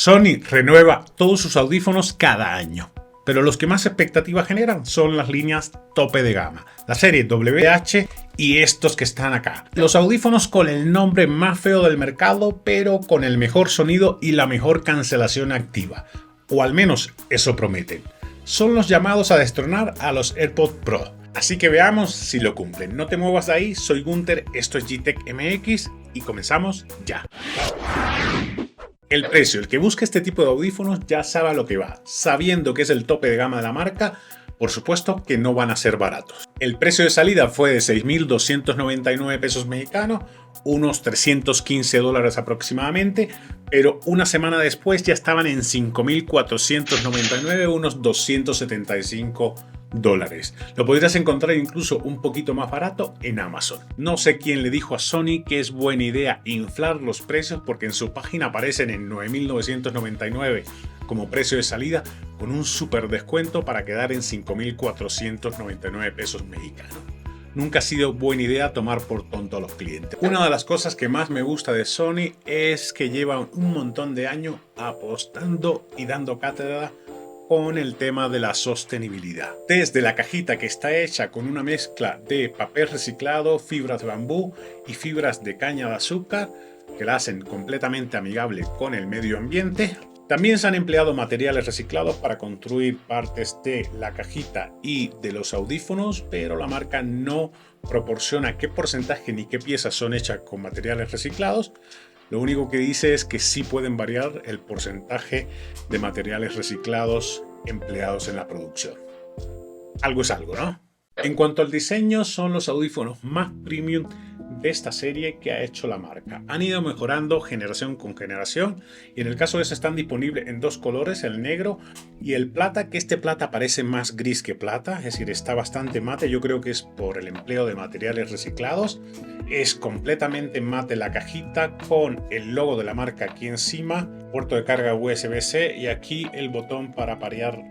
Sony renueva todos sus audífonos cada año, pero los que más expectativa generan son las líneas tope de gama, la serie WH y estos que están acá. Los audífonos con el nombre más feo del mercado, pero con el mejor sonido y la mejor cancelación activa, o al menos eso prometen. Son los llamados a destronar a los AirPods Pro. Así que veamos si lo cumplen. No te muevas de ahí, soy Gunter, esto es Gtech MX y comenzamos ya. El precio, el que busque este tipo de audífonos ya sabe a lo que va. Sabiendo que es el tope de gama de la marca, por supuesto que no van a ser baratos. El precio de salida fue de 6.299 pesos mexicanos, unos 315 dólares aproximadamente, pero una semana después ya estaban en 5.499, unos 275 dólares. Lo podrías encontrar incluso un poquito más barato en Amazon. No sé quién le dijo a Sony que es buena idea inflar los precios porque en su página aparecen en 9.999 como precio de salida con un super descuento para quedar en 5.499 pesos mexicanos. Nunca ha sido buena idea tomar por tonto a los clientes. Una de las cosas que más me gusta de Sony es que lleva un montón de años apostando y dando cátedra con el tema de la sostenibilidad. Desde la cajita que está hecha con una mezcla de papel reciclado, fibras de bambú y fibras de caña de azúcar que la hacen completamente amigable con el medio ambiente. También se han empleado materiales reciclados para construir partes de la cajita y de los audífonos, pero la marca no proporciona qué porcentaje ni qué piezas son hechas con materiales reciclados. Lo único que dice es que sí pueden variar el porcentaje de materiales reciclados empleados en la producción. Algo es algo, ¿no? En cuanto al diseño, son los audífonos más premium de esta serie que ha hecho la marca. Han ido mejorando generación con generación y en el caso de ese están disponibles en dos colores, el negro y el plata, que este plata parece más gris que plata, es decir, está bastante mate. Yo creo que es por el empleo de materiales reciclados. Es completamente mate la cajita con el logo de la marca aquí encima, puerto de carga USB-C y aquí el botón para parear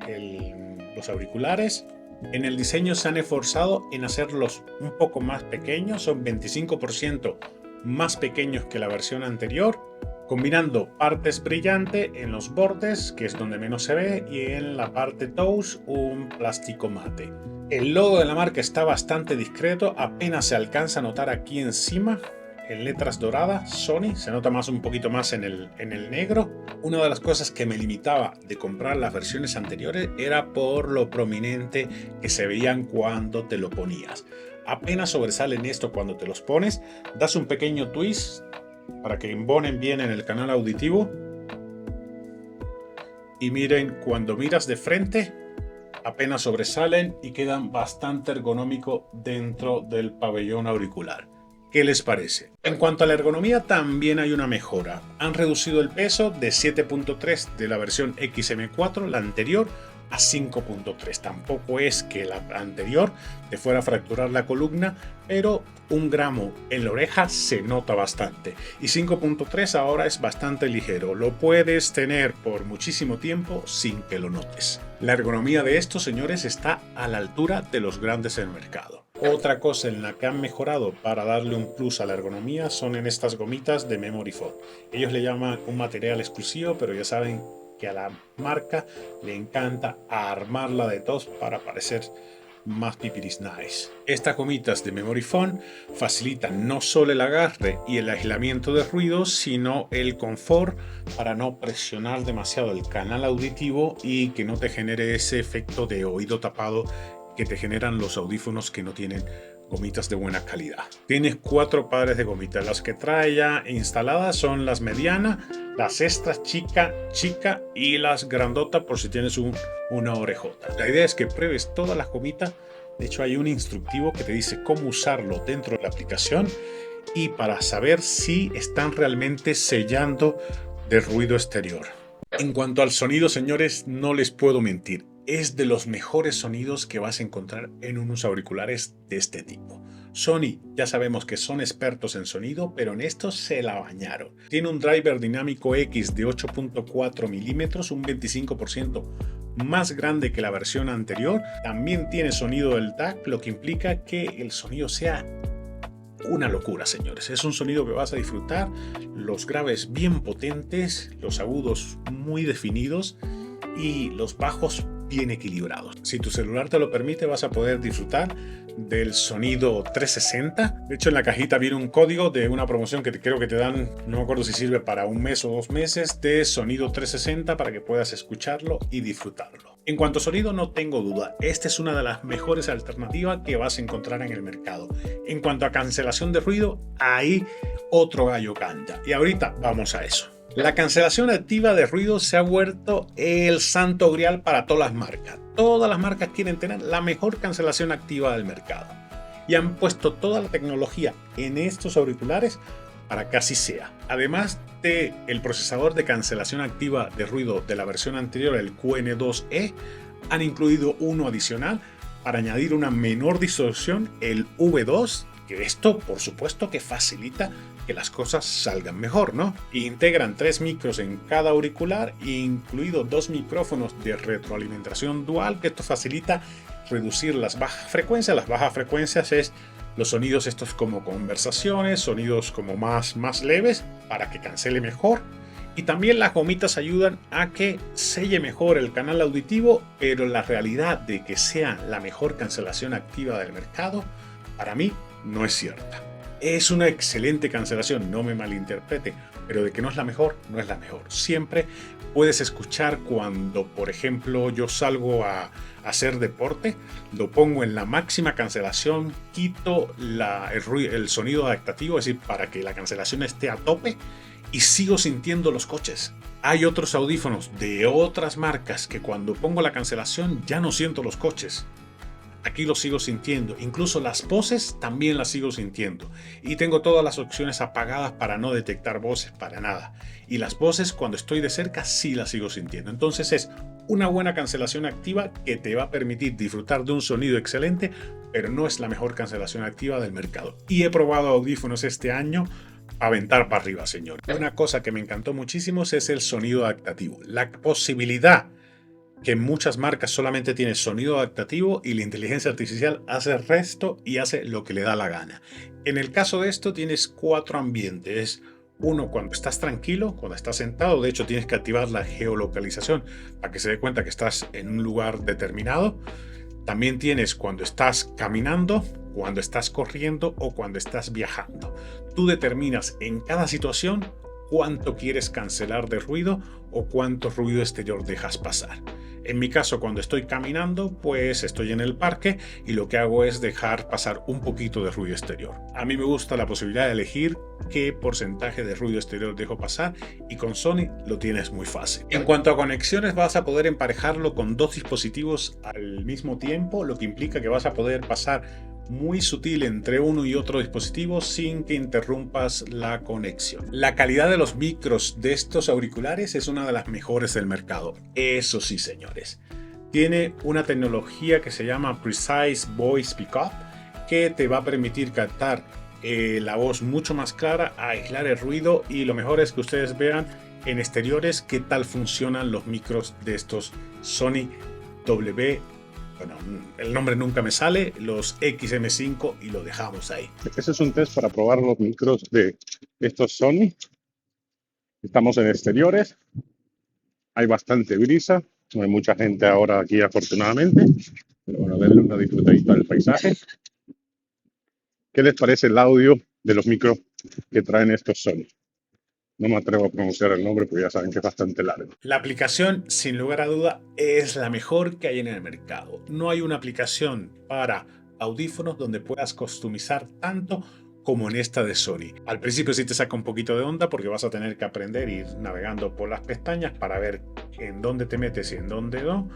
los auriculares. En el diseño se han esforzado en hacerlos un poco más pequeños, son 25% más pequeños que la versión anterior, combinando partes brillantes en los bordes, que es donde menos se ve, y en la parte touch un plástico mate. El logo de la marca está bastante discreto, apenas se alcanza a notar aquí encima, en letras doradas, Sony, se nota un poquito más en el negro. Una de las cosas que me limitaba de comprar las versiones anteriores era por lo prominente que se veían cuando te lo ponías. Apenas sobresalen esto cuando te los pones, das un pequeño twist para que embonen bien en el canal auditivo. Y miren, cuando miras de frente, apenas sobresalen y quedan bastante ergonómicos dentro del pabellón auricular. ¿Qué les parece? En cuanto a la ergonomía, también hay una mejora. Han reducido el peso de 7.3 de la versión XM4, la anterior, a 5.3. Tampoco es que la anterior te fuera a fracturar la columna, pero 1 gramo en la oreja se nota bastante. Y 5.3 ahora es bastante ligero. Lo puedes tener por muchísimo tiempo sin que lo notes. La ergonomía de estos, señores, está a la altura de los grandes en el mercado. Otra cosa en la que han mejorado para darle un plus a la ergonomía son en estas gomitas de Memory Foam. Ellos le llaman un material exclusivo, pero ya saben que a la marca le encanta armarla de tos para parecer más pipiris nice. Estas gomitas de Memory Foam facilitan no solo el agarre y el aislamiento de ruidos, sino el confort para no presionar demasiado el canal auditivo y que no te genere ese efecto de oído tapado que te generan los audífonos que no tienen gomitas de buena calidad. Tienes 4 pares de gomitas. Las que trae ya instaladas son las medianas, las extras chica y las grandotas por si tienes una orejota. La idea es que pruebes todas las gomitas. De hecho, hay un instructivo que te dice cómo usarlo dentro de la aplicación y para saber si están realmente sellando de ruido exterior. En cuanto al sonido, señores, no les puedo mentir. Es de los mejores sonidos que vas a encontrar en unos auriculares de este tipo. Sony, ya sabemos que son expertos en sonido, pero en esto se la bañaron. Tiene un driver dinámico X de 8.4 milímetros, un 25% más grande que la versión anterior. También tiene sonido del DAC, lo que implica que el sonido sea una locura, señores. Es un sonido que vas a disfrutar, los graves bien potentes, los agudos muy definidos y los bajos bien equilibrados. Si tu celular te lo permite, vas a poder disfrutar del sonido 360. De hecho, en la cajita viene un código de una promoción que creo que te dan, no me acuerdo si sirve para 1 mes o 2 meses, de sonido 360 para que puedas escucharlo y disfrutarlo. En cuanto a sonido, no tengo duda, esta es una de las mejores alternativas que vas a encontrar en el mercado. En cuanto a cancelación de ruido, ahí otro gallo canta. Y ahorita vamos a eso. La cancelación activa de ruido se ha vuelto el santo grial para todas las marcas. Todas las marcas quieren tener la mejor cancelación activa del mercado. Y han puesto toda la tecnología en estos auriculares para que así sea. Además del procesador de cancelación activa de ruido de la versión anterior, el QN2E, han incluido uno adicional para añadir una menor distorsión, el V2, que esto por supuesto que facilita que las cosas salgan mejor, ¿no? Integran 3 micros en cada auricular, incluido 2 micrófonos de retroalimentación dual, que esto facilita reducir las bajas frecuencias. Las bajas frecuencias es los sonidos estos como conversaciones, sonidos como más leves, para que cancele mejor. Y también las gomitas ayudan a que selle mejor el canal auditivo, pero la realidad de que sea la mejor cancelación activa del mercado, para mí no es cierta. Es una excelente cancelación, no me malinterprete, pero de que no es la mejor, no es la mejor. Siempre puedes escuchar cuando, por ejemplo, yo salgo a hacer deporte, lo pongo en la máxima cancelación, quito el sonido adaptativo, es decir, para que la cancelación esté a tope, y sigo sintiendo los coches. Hay otros audífonos de otras marcas que cuando pongo la cancelación ya no siento los coches. Aquí lo sigo sintiendo, incluso las voces también las sigo sintiendo. Y tengo todas las opciones apagadas para no detectar voces para nada. Y las voces cuando estoy de cerca sí las sigo sintiendo. Entonces es una buena cancelación activa que te va a permitir disfrutar de un sonido excelente, pero no es la mejor cancelación activa del mercado. Y he probado audífonos este año a aventar para arriba, señor. Una cosa que me encantó muchísimo es el sonido adaptativo. La posibilidad que en muchas marcas solamente tiene sonido adaptativo y la inteligencia artificial hace el resto y hace lo que le da la gana. En el caso de esto tienes 4 ambientes. Uno, cuando estás tranquilo, cuando estás sentado, de hecho tienes que activar la geolocalización para que se dé cuenta que estás en un lugar determinado. También tienes cuando estás caminando, cuando estás corriendo o cuando estás viajando. Tú determinas en cada situación cuánto quieres cancelar de ruido o cuánto ruido exterior dejas pasar. En mi caso, cuando estoy caminando, pues estoy en el parque y lo que hago es dejar pasar un poquito de ruido exterior. A mí me gusta la posibilidad de elegir qué porcentaje de ruido exterior dejo pasar y con Sony lo tienes muy fácil. En cuanto a conexiones, vas a poder emparejarlo con 2 dispositivos al mismo tiempo, lo que implica que vas a poder pasar muy sutil entre uno y otro dispositivo sin que interrumpas la conexión. La calidad de los micros de estos auriculares es una de las mejores del mercado. Eso sí, señores. Tiene una tecnología que se llama Precise Voice Pickup que te va a permitir captar la voz mucho más clara, aislar el ruido y lo mejor es que ustedes vean en exteriores qué tal funcionan los micros de estos Sony W. Bueno, el nombre nunca me sale, los XM5 y lo dejamos ahí. Este es un test para probar los micros de estos Sony. Estamos en exteriores, hay bastante brisa, no hay mucha gente ahora aquí afortunadamente, pero bueno, denle una disfrutadita del paisaje. ¿Qué les parece el audio de los micros que traen estos Sony? No me atrevo a pronunciar el nombre porque ya saben que es bastante largo. La aplicación, sin lugar a duda, es la mejor que hay en el mercado. No hay una aplicación para audífonos donde puedas customizar tanto como en esta de Sony. Al principio sí te saca un poquito de onda porque vas a tener que aprender a ir navegando por las pestañas para ver en dónde te metes y en dónde no.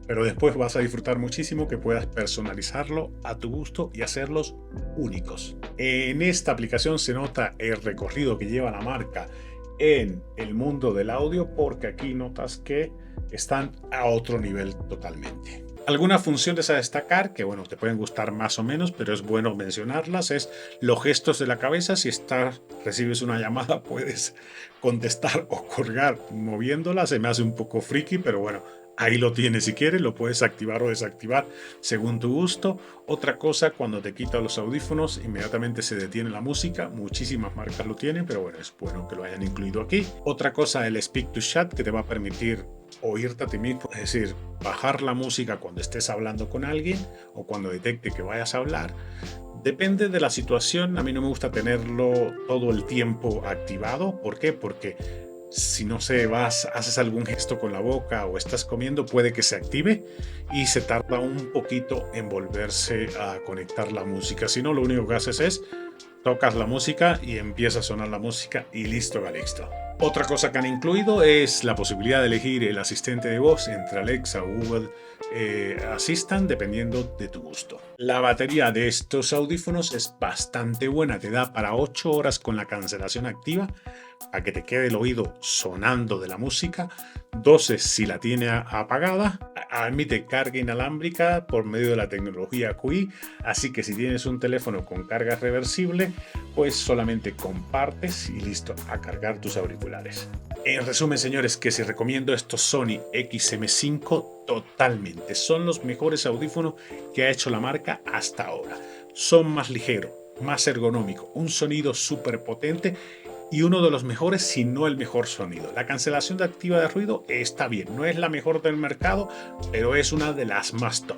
Pero después vas a disfrutar muchísimo que puedas personalizarlo a tu gusto y hacerlos únicos. En esta aplicación se nota el recorrido que lleva la marca en el mundo del audio porque aquí notas que están a otro nivel totalmente. Algunas funciones a destacar que bueno, te pueden gustar más o menos, pero es bueno mencionarlas, es los gestos de la cabeza. Si recibes una llamada puedes contestar o colgar moviéndola. Se me hace un poco friki, pero bueno, Ahí lo tienes, si quieres lo puedes activar o desactivar según tu gusto. Otra cosa, cuando te quitas los audífonos inmediatamente se detiene la música. Muchísimas marcas lo tienen, pero bueno, es bueno que lo hayan incluido aquí. Otra cosa, el Speak to Chat, que te va a permitir oírte a ti mismo, es decir, bajar la música cuando estés hablando con alguien o cuando detecte que vayas a hablar. Depende de la situación, a mí no me gusta tenerlo todo el tiempo activado. ¿Por qué? Porque si no sé, haces algún gesto con la boca o estás comiendo, puede que se active y se tarda un poquito en volverse a conectar la música. Si no, lo único que haces es tocas la música y empieza a sonar la música y listo, listo. Otra cosa que han incluido es la posibilidad de elegir el asistente de voz entre Alexa o Google Assistant, dependiendo de tu gusto. La batería de estos audífonos es bastante buena, te da para 8 horas con la cancelación activa, a que te quede el oído sonando de la música, 12 si la tiene apagada, admite carga inalámbrica por medio de la tecnología QI, así que si tienes un teléfono con carga reversible, pues solamente compartes y listo, a cargar tus auriculares. En resumen, señores, que si recomiendo estos Sony XM5 totalmente, son los mejores audífonos que ha hecho la marca hasta ahora. Son más ligeros, más ergonómicos, un sonido súper potente y uno de los mejores, si no el mejor sonido. La cancelación de activa de ruido está bien, no es la mejor del mercado, pero es una de las más top.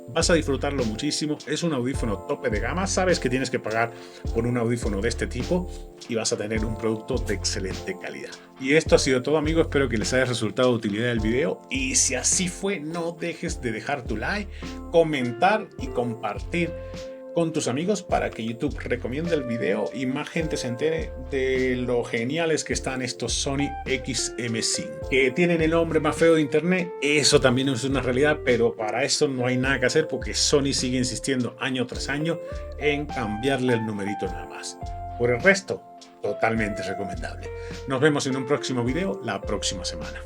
Vas a disfrutarlo muchísimo, es un audífono tope de gama, sabes que tienes que pagar por un audífono de este tipo y vas a tener un producto de excelente calidad. Y esto ha sido todo, amigos, espero que les haya resultado de utilidad el video y si así fue, no dejes de dejar tu like, comentar y compartir con tus amigos para que YouTube recomiende el video y más gente se entere de lo geniales que están estos Sony XM5. Que tienen el nombre más feo de internet, eso también es una realidad, pero para eso no hay nada que hacer porque Sony sigue insistiendo año tras año en cambiarle el numerito nada más. Por el resto, totalmente recomendable. Nos vemos en un próximo video la próxima semana.